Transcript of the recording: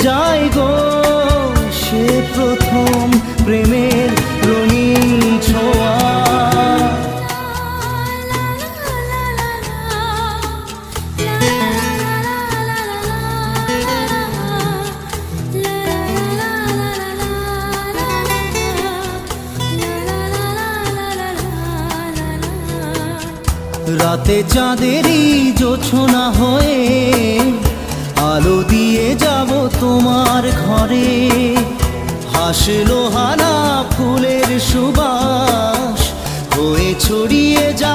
যাই গো সে প্রথম প্রেমের রঙিন ছোঁয়া। রাতে চাঁদেরই জোছনা হয়ে আলো দিয়ে যাব তোমার ঘরে। হাসলো হানা ফুলের সুবাস হয়ে ছড়িয়ে যা